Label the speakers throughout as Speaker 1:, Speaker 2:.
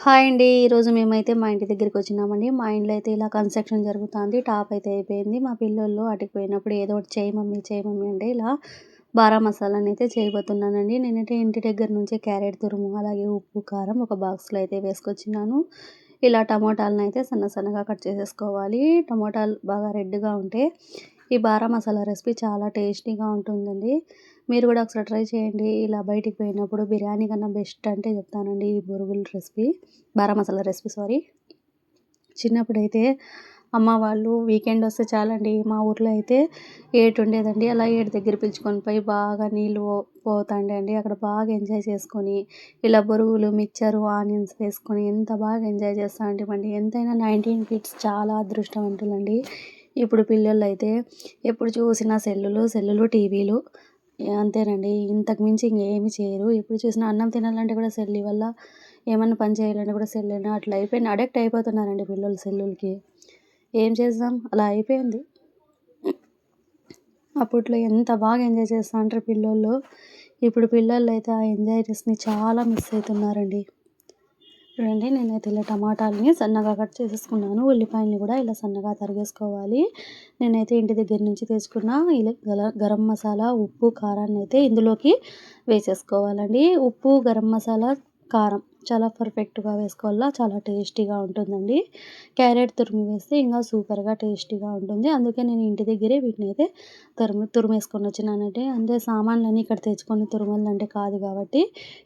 Speaker 1: Hi అండి. ఈరోజు మేమైతే మా ఇంటి దగ్గరికొచ్చినామండి. మా ఇంట్లో అయితే ఇలా కన్‌స్ట్రక్షన్ జరుగుతాంది. టాప్ అయితే అయిపోయింది. మా పిల్లోళ్ళు ఆటికి పోయినప్పుడు ఏదో ఒకటి చేయి మమ్మీ అంటే ఇలా బారా మసాలానైతే చేయబోతున్నానండి. నేనైతే ఇంటి దగ్గర నుంచే క్యారెట్ తురుము, అలాగే ఉప్పు, కారం ఒక బాక్స్‌లో అయితే వేసుకొచ్చినాను. ఇలా టమోటాలనైతే సన్న సన్నగా కట్ చేసేసుకోవాలి. టమోటాలు బాగా రెడ్‌గా ఉంటే ఈ బారా మసాలా రెసిపీ చాలా టేస్టీగా ఉంటుందండి. మీరు కూడా ఒకసారి ట్రై చేయండి. ఇలా బయటికి పోయినప్పుడు బిర్యానీ కన్నా బెస్ట్ అంటే చెప్తానండి ఈ బొరుగుల రెసిపీ. బారా మసాలా రెసిపీ సారీ. చిన్నప్పుడైతే అమ్మ వాళ్ళు వీకెండ్ వస్తే చాలండి మా ఊర్లో అయితే ఏటు ఉండేదండి. అలా ఏటు దగ్గర పిలుచుకొని పోయి బాగా నీళ్ళు పోతాండే అండి. అక్కడ బాగా ఎంజాయ్ చేసుకొని ఇలా బొరుగులు, మిక్చరు, ఆనియన్స్ వేసుకొని ఎంత బాగా ఎంజాయ్ చేస్తా ఉంటామండి. ఎంతైనా 19 కిడ్స్ చాలా అదృష్టవంతులండి. ఇప్పుడు పిల్లోళ్ళైతే ఎప్పుడు చూసినా సెల్లులు, టీవీలు అంతేనండి. ఇంతకు మించి ఇంగేమి చేయరు. ఎప్పుడు చూసినా అన్నం తినాలంటే కూడా సెల్ ఇవ్వల్ల. ఏమన్నా పని చేయాలంటే కూడా సెల్లేనా అట్లా అయిపోయింది. అడిక్ట్ అయిపోతున్నారండి పిల్లలు సెల్లులకి. ఏం చేద్దాం అలా అయిపోయింది. అప్పట్లో ఎంత బాగా ఎంజాయ్ చేస్తాండ్రు పిల్లోళ్ళు. ఇప్పుడు పిల్లోళ్ళైతే ఆ ఎంజాయ్‌నెస్‌ని చాలా మిస్ అయితున్నారండి. చూడండి నేనైతే ఇలా టమాటాలని సన్నగా కట్ చేసేసుకున్నాను. ఉల్లిపాయలని కూడా ఇలా సన్నగా తరిగేసుకోవాలి. నేనైతే ఇంటి దగ్గర నుంచి తెచ్చుకున్న ఇలా గరం మసాలా, ఉప్పు, కారాన్నయితే ఇందులోకి వేసేసుకోవాలండి. ఉప్పు, గరం మసాలా, కారం చాలా పర్ఫెక్ట్‌గా వేసుకోవాల. చాలా టేస్టీగా ఉంటుందండి. క్యారెట్ తురిమి వేస్తే ఇంకా సూపర్‌గా టేస్టీగా ఉంటుంది. అందుకే నేను ఇంటి దగ్గరే వీటినైతే తురిమేసుకొనొచ్చినానండి. అంటే సామాన్లన్నీ ఇక్కడ తెచ్చుకొని తురమాలంటే కాదు కాబట్టి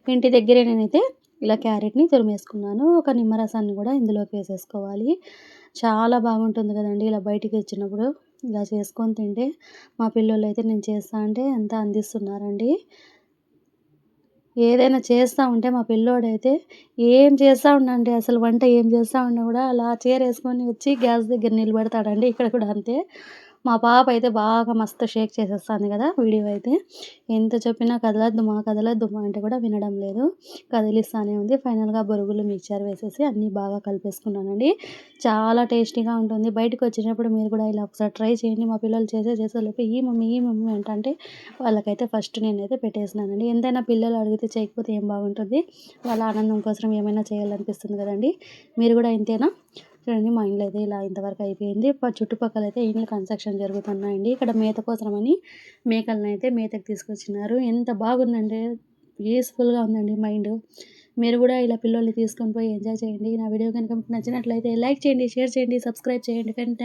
Speaker 1: ఇంటి దగ్గరే నేనైతే ఇలా క్యారెట్‌ని తురిమేసుకున్నాను. ఒక నిమ్మరసాన్ని కూడా ఇందులోకి వేసేసుకోవాలి. చాలా బాగుంటుంది కదండీ! ఇలా బయటికి వచ్చినప్పుడు ఇలా చేసుకొని తింటే మా పిల్లోళ్ళైతే నేను చేస్తా అంటే ఎంత అందిస్తున్నారండి. ఏదైనా చేస్తా ఉంటే మా పిల్లోడైతే ఏం చేస్తా ఉండండి అసలు వంట ఏం చేస్తా ఉన్నా కూడా అలా చైరేసుకొని వచ్చి గ్యాస్ దగ్గర నిలబడతాడండి. ఇక్కడ కూడా అంతే. మా పాప అయితే బాగా మస్తు షేక్ చేసేస్తాంది కదా! వీడియో అయితే. ఎంత చెప్పినా కదలొద్దుమా అంటే కూడా వినడం లేదు. కదిలిస్తానే ఉంది. ఫైనల్‌గా బొరుగులు, మిక్చర్ వేసేసి అన్నీ బాగా కలిపేసుకున్నానండి. చాలా టేస్టీగా ఉంటుంది. బయటకొచ్చేటప్పుడు మీరు కూడా ఇలా ఒకసారి ట్రై చేయండి. మా పిల్లలు చేసేలోపు ఈ మమ్మీ అంటంటే వాళ్ళకైతే ఫస్ట్ నేనైతే పెట్టేసినానండి. ఎంతైనా పిల్లలు అడిగితే చేయకపోతే ఏం బాగుంటుంది. వాళ్ళ ఆనందం కోసం ఏమైనా చేయాలనిపిస్తుంది కదండీ! మీరు కూడా ఇంతేనా? చూడండి మా ఇండ్లో అయితే ఇలా ఇంతవరకు అయిపోయింది. చుట్టుపక్కలైతే ఇండ్లు కన్‌స్ట్రక్షన్ జరుగుతున్నాయండి. ఇక్కడ మేత కోసమని మేకలనైతే మేతకి తీసుకొచ్చినారు. ఎంత బాగుందంటే పీస్‌ఫుల్‌గా ఉందండి మైండు. మీరు కూడా ఇలా పిల్లోల్ని తీసుకొని పోయి ఎంజాయ్ చేయండి. నా వీడియో గనుక మీకు నచ్చినట్లయితే లైక్ చేయండి, షేర్ చేయండి, సబ్స్క్రైబ్ చేయండి. థాంక్స్.